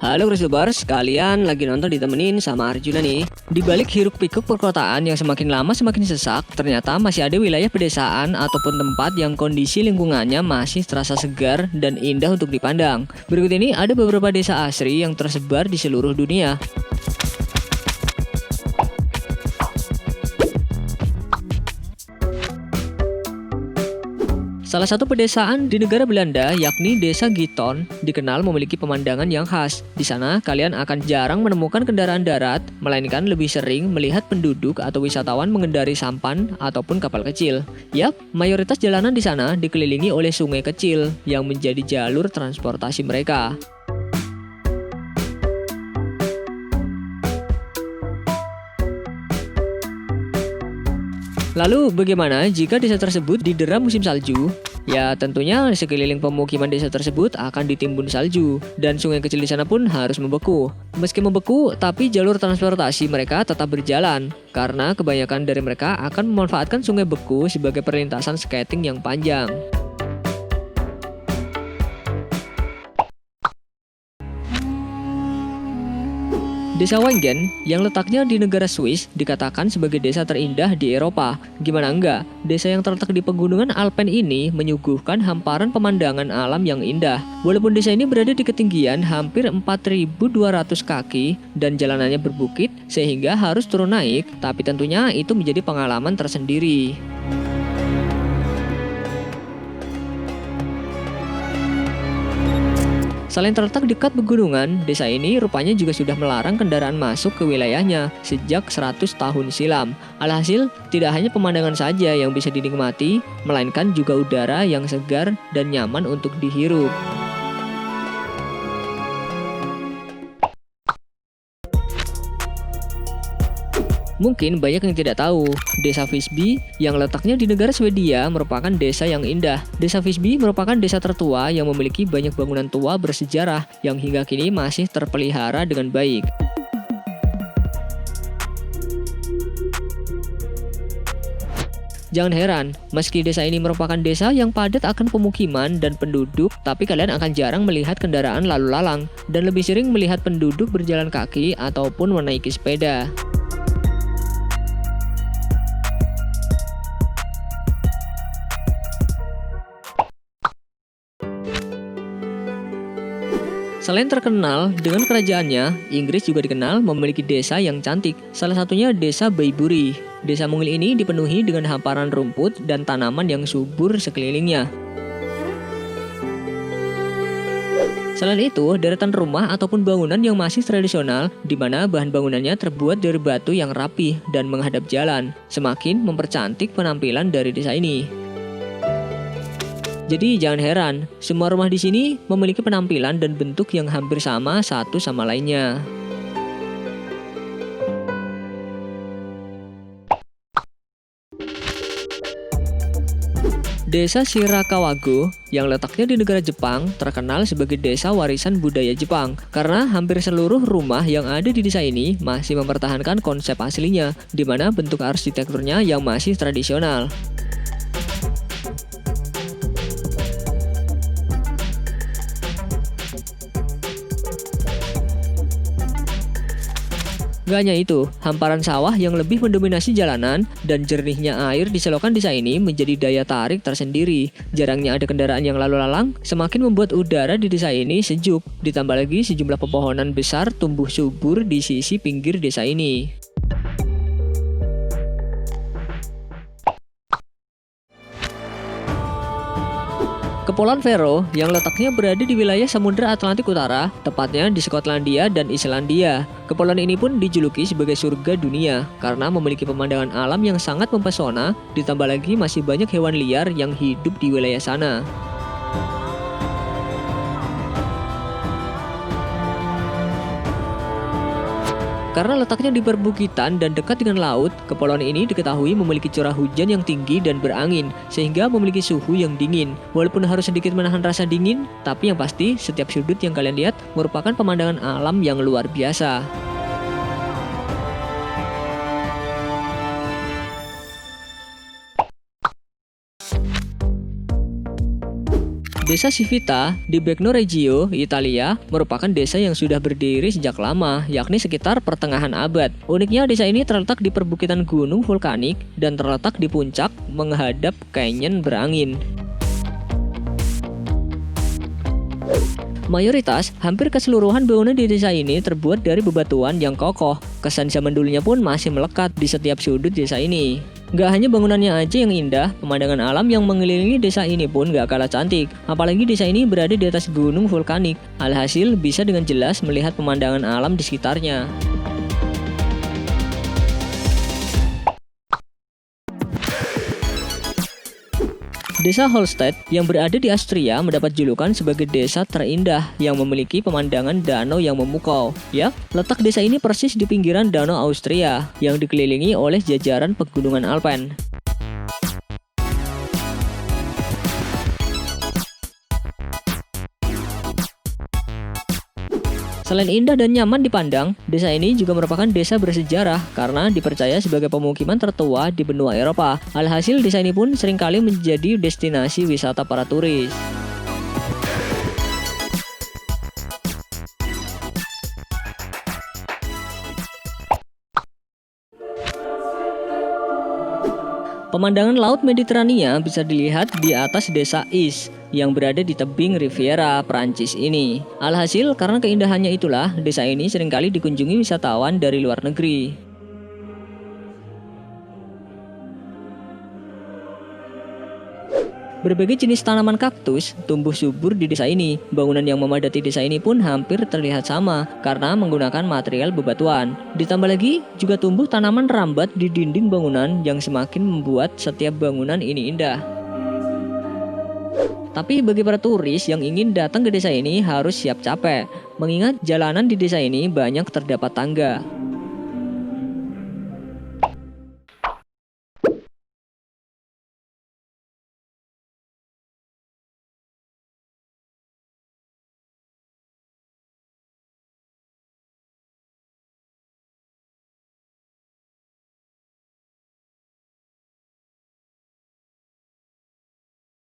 Halo Cruisers, kalian lagi nonton ditemenin sama Arjuna nih. Di balik hiruk-pikuk perkotaan yang semakin lama semakin sesak, ternyata masih ada wilayah pedesaan ataupun tempat yang kondisi lingkungannya masih terasa segar dan indah untuk dipandang. Berikut ini ada beberapa desa asri yang tersebar di seluruh dunia. Salah satu pedesaan di negara Belanda, yakni Desa Giton, dikenal memiliki pemandangan yang khas. Di sana, kalian akan jarang menemukan kendaraan darat, melainkan lebih sering melihat penduduk atau wisatawan mengendari sampan ataupun kapal kecil. Yap, mayoritas jalanan di sana dikelilingi oleh sungai kecil yang menjadi jalur transportasi mereka. Lalu bagaimana jika desa tersebut didera musim salju? Ya tentunya sekeliling pemukiman desa tersebut akan ditimbun salju dan sungai kecil di sana pun harus membeku. Meski membeku, tapi jalur transportasi mereka tetap berjalan karena kebanyakan dari mereka akan memanfaatkan sungai beku sebagai perlintasan skating yang panjang. Desa Wengen yang letaknya di negara Swiss dikatakan sebagai desa terindah di Eropa. Gimana enggak? Desa yang terletak di pegunungan Alpen ini menyuguhkan hamparan pemandangan alam yang indah. Walaupun desa ini berada di ketinggian hampir 4.200 kaki dan jalanannya berbukit sehingga harus turun naik, tapi tentunya itu menjadi pengalaman tersendiri. Selain terletak dekat pegunungan, desa ini rupanya juga sudah melarang kendaraan masuk ke wilayahnya sejak 100 tahun silam. Alhasil, tidak hanya pemandangan saja yang bisa dinikmati, melainkan juga udara yang segar dan nyaman untuk dihirup. Mungkin banyak yang tidak tahu, Desa Visby yang letaknya di negara Swedia merupakan desa yang indah. Desa Visby merupakan desa tertua yang memiliki banyak bangunan tua bersejarah yang hingga kini masih terpelihara dengan baik. Jangan heran, meski desa ini merupakan desa yang padat akan pemukiman dan penduduk, tapi kalian akan jarang melihat kendaraan lalu lalang dan lebih sering melihat penduduk berjalan kaki ataupun menaiki sepeda. Selain terkenal dengan kerajaannya, Inggris juga dikenal memiliki desa yang cantik. Salah satunya Desa Baybury. Desa mungil ini dipenuhi dengan hamparan rumput dan tanaman yang subur sekelilingnya. Selain itu, deretan rumah ataupun bangunan yang masih tradisional, di mana bahan bangunannya terbuat dari batu yang rapi dan menghadap jalan, semakin mempercantik penampilan dari desa ini. Jadi jangan heran, semua rumah di sini memiliki penampilan dan bentuk yang hampir sama satu sama lainnya. Desa Shirakawago yang letaknya di negara Jepang terkenal sebagai desa warisan budaya Jepang karena hampir seluruh rumah yang ada di desa ini masih mempertahankan konsep aslinya, di mana bentuk arsitekturnya yang masih tradisional. Gak hanya itu, hamparan sawah yang lebih mendominasi jalanan dan jernihnya air di selokan desa ini menjadi daya tarik tersendiri. Jarangnya ada kendaraan yang lalu lalang, semakin membuat udara di desa ini sejuk. Ditambah lagi sejumlah pepohonan besar tumbuh subur di sisi pinggir desa ini. Kepulauan Faroe yang letaknya berada di wilayah Samudra Atlantik Utara, tepatnya di Skotlandia dan Islandia. Kepulauan ini pun dijuluki sebagai surga dunia karena memiliki pemandangan alam yang sangat mempesona, ditambah lagi masih banyak hewan liar yang hidup di wilayah sana. Karena letaknya di perbukitan dan dekat dengan laut, kepulauan ini diketahui memiliki curah hujan yang tinggi dan berangin, sehingga memiliki suhu yang dingin. Walaupun harus sedikit menahan rasa dingin, tapi yang pasti setiap sudut yang kalian lihat merupakan pemandangan alam yang luar biasa. Desa Civita di Begno Reggio, Italia, merupakan desa yang sudah berdiri sejak lama, yakni sekitar pertengahan abad. Uniknya, desa ini terletak di perbukitan gunung vulkanik dan terletak di puncak menghadap canyon berangin. Mayoritas, hampir keseluruhan bangunan di desa ini terbuat dari bebatuan yang kokoh. Kesan zaman dulunya pun masih melekat di setiap sudut desa ini. Gak hanya bangunannya aja yang indah, pemandangan alam yang mengelilingi desa ini pun gak kalah cantik. Apalagi desa ini berada di atas gunung vulkanik. Alhasil bisa dengan jelas melihat pemandangan alam di sekitarnya. Desa Holstedt yang berada di Austria mendapat julukan sebagai desa terindah yang memiliki pemandangan danau yang memukau. Ya, letak desa ini persis di pinggiran danau Austria yang dikelilingi oleh jajaran pegunungan Alpen. Selain indah dan nyaman dipandang, desa ini juga merupakan desa bersejarah karena dipercaya sebagai pemukiman tertua di benua Eropa. Alhasil, desa ini pun seringkali menjadi destinasi wisata para turis. Pemandangan Laut Mediterania bisa dilihat di atas desa Is yang berada di tebing Riviera, Prancis ini. Alhasil, karena keindahannya itulah, desa ini seringkali dikunjungi wisatawan dari luar negeri. Berbagai jenis tanaman kaktus tumbuh subur di desa ini. Bangunan yang memadati desa ini pun hampir terlihat sama karena menggunakan material bebatuan. Ditambah lagi juga tumbuh tanaman rambat di dinding bangunan yang semakin membuat setiap bangunan ini indah. Tapi bagi para turis yang ingin datang ke desa ini harus siap capek, mengingat jalanan di desa ini banyak terdapat tangga.